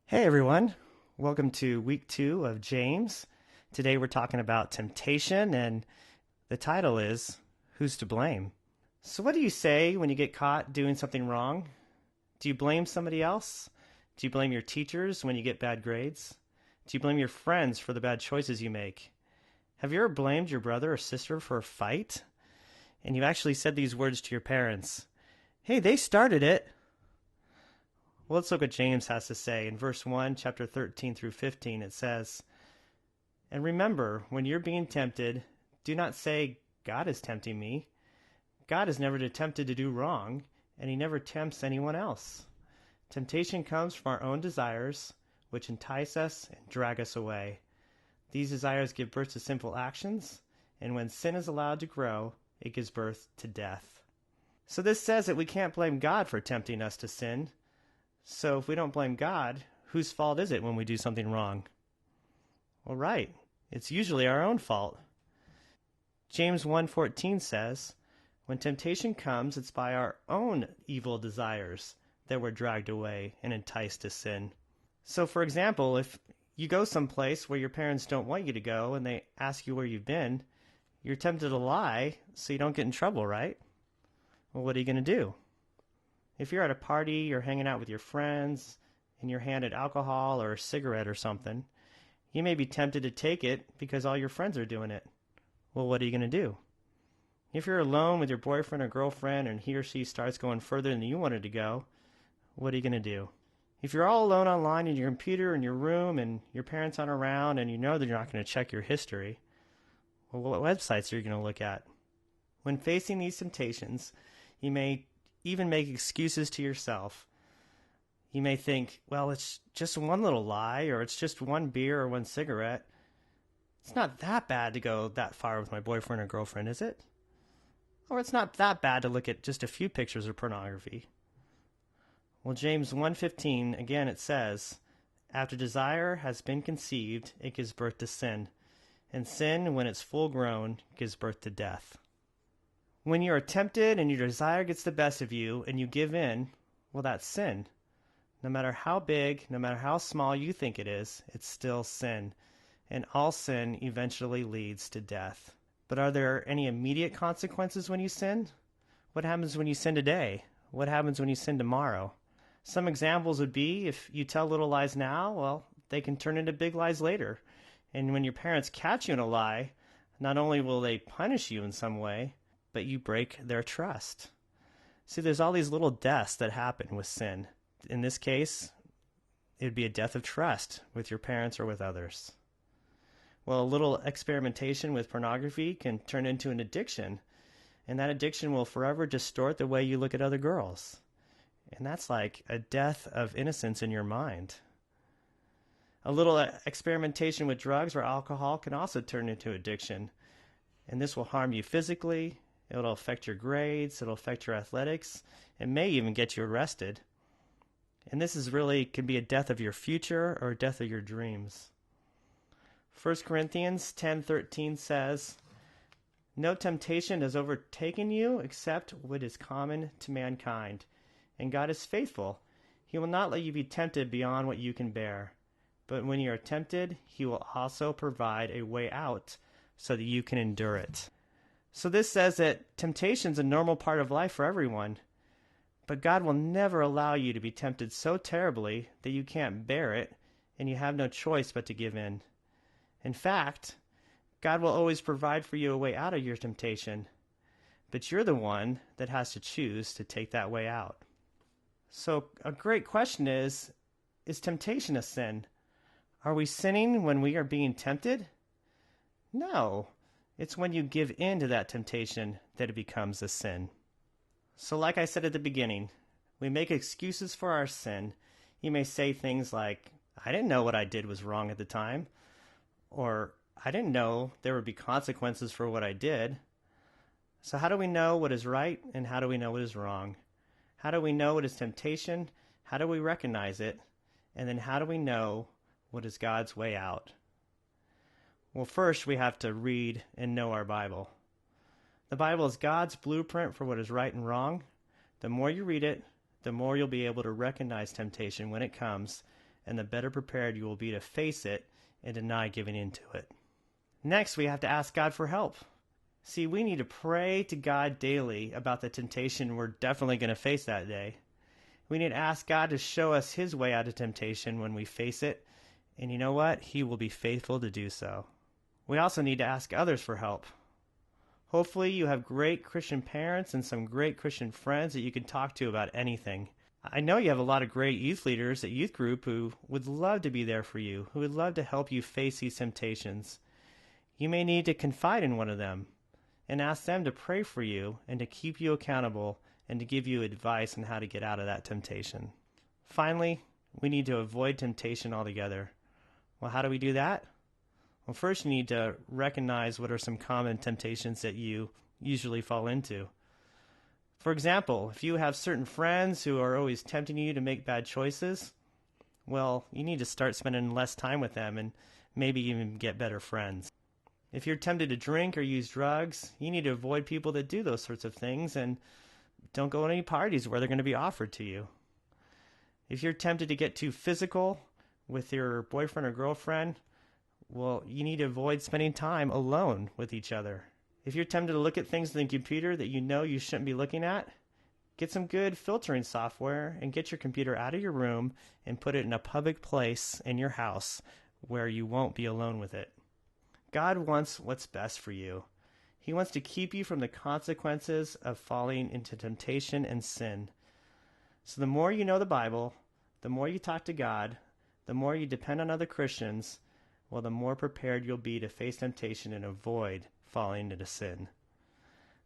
Hey everyone, welcome to week 2 of James. Today we're talking about temptation, and the title is Who's to Blame? So, what do you say when you get caught doing something wrong? Do you blame somebody else? Do you blame your teachers when you get bad grades? Do you blame your friends for the bad choices you make? Have you ever blamed your brother or sister for a fight? And you actually said these words to your parents: "Hey, they started it." Well, let's look what James has to say. In verse 1, chapter 13 through 15, it says, "And remember, when you're being tempted, do not say, 'God is tempting me.' God is never tempted to do wrong, and he never tempts anyone else. Temptation comes from our own desires, which entice us and drag us away. These desires give birth to sinful actions, and when sin is allowed to grow, it gives birth to death." So this says that we can't blame God for tempting us to sin. So if we don't blame God, whose fault is it when we do something wrong? Well, right. It's usually our own fault. James 1:14 says, "When temptation comes, it's by our own evil desires that we're dragged away and enticed to sin." So, for example, if you go someplace where your parents don't want you to go and they ask you where you've been, you're tempted to lie so you don't get in trouble, right? Well, what are you going to do? If you're at a party or hanging out with your friends and you're handed alcohol or a cigarette or something, you may be tempted to take it because all your friends are doing it. Well, what are you going to do? If you're alone with your boyfriend or girlfriend and he or she starts going further than you wanted to go, what are you going to do? If you're all alone online in your computer in your room and your parents aren't around and you know that you're not going to check your history, well, what websites are you going to look at? When facing these temptations, you may even make excuses to yourself. You may think, well, it's just one little lie, or it's just one beer or one cigarette. It's not that bad to go that far with my boyfriend or girlfriend, is it? Or it's not that bad to look at just a few pictures of pornography. Well, James 1:15, again it says, "After desire has been conceived, it gives birth to sin. And sin, when it's full grown, gives birth to death." When you are tempted and your desire gets the best of you and you give in, well, that's sin. No matter how big, no matter how small you think it is, it's still sin. And all sin eventually leads to death. But are there any immediate consequences when you sin? What happens when you sin today? What happens when you sin tomorrow? Some examples would be if you tell little lies now, well, they can turn into big lies later. And when your parents catch you in a lie, not only will they punish you in some way, but you break their trust. See, there's all these little deaths that happen with sin. In this case, it would be a death of trust with your parents or with others. Well, a little experimentation with pornography can turn into an addiction, and that addiction will forever distort the way you look at other girls. And that's like a death of innocence in your mind. A little experimentation with drugs or alcohol can also turn into addiction, and this will harm you physically. It'll affect your grades, it'll affect your athletics, it may even get you arrested. And this can be a death of your future or a death of your dreams. 1 Corinthians 10:13 says, "No temptation has overtaken you except what is common to mankind. And God is faithful. He will not let you be tempted beyond what you can bear. But when you are tempted, he will also provide a way out so that you can endure it." So this says that temptation is a normal part of life for everyone. But God will never allow you to be tempted so terribly that you can't bear it and you have no choice but to give in. In fact, God will always provide for you a way out of your temptation. But you're the one that has to choose to take that way out. So a great question is temptation a sin? Are we sinning when we are being tempted? No. It's when you give in to that temptation that it becomes a sin. So like I said at the beginning, we make excuses for our sin. You may say things like, "I didn't know what I did was wrong at the time," or "I didn't know there would be consequences for what I did." So how do we know what is right and how do we know what is wrong? How do we know what is temptation? How do we recognize it? And then how do we know what is God's way out? Well, first we have to read and know our Bible. The Bible is God's blueprint for what is right and wrong. The more you read it, the more you'll be able to recognize temptation when it comes, and the better prepared you will be to face it and deny giving in to it. Next, we have to ask God for help. See, we need to pray to God daily about the temptation we're definitely going to face that day. We need to ask God to show us His way out of temptation when we face it, and you know what? He will be faithful to do so. We also need to ask others for help. Hopefully you have great Christian parents and some great Christian friends that you can talk to about anything. I know you have a lot of great youth leaders at youth group who would love to be there for you, who would love to help you face these temptations. You may need to confide in one of them and ask them to pray for you and to keep you accountable and to give you advice on how to get out of that temptation. Finally, we need to avoid temptation altogether. Well, how do we do that? Well, first you need to recognize what are some common temptations that you usually fall into. For example, if you have certain friends who are always tempting you to make bad choices, well, you need to start spending less time with them and maybe even get better friends. If you're tempted to drink or use drugs, you need to avoid people that do those sorts of things and don't go to any parties where they're going to be offered to you. If you're tempted to get too physical with your boyfriend or girlfriend, well, you need to avoid spending time alone with each other. If you're tempted to look at things on the computer that you know you shouldn't be looking at, get some good filtering software and get your computer out of your room and put it in a public place in your house where you won't be alone with it. God wants what's best for you. He wants to keep you from the consequences of falling into temptation and sin. So the more you know the Bible, the more you talk to God, the more you depend on other Christians, well, the more prepared you'll be to face temptation and avoid falling into sin.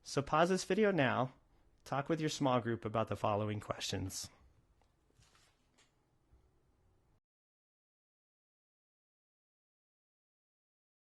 So pause this video now, talk with your small group about the following questions.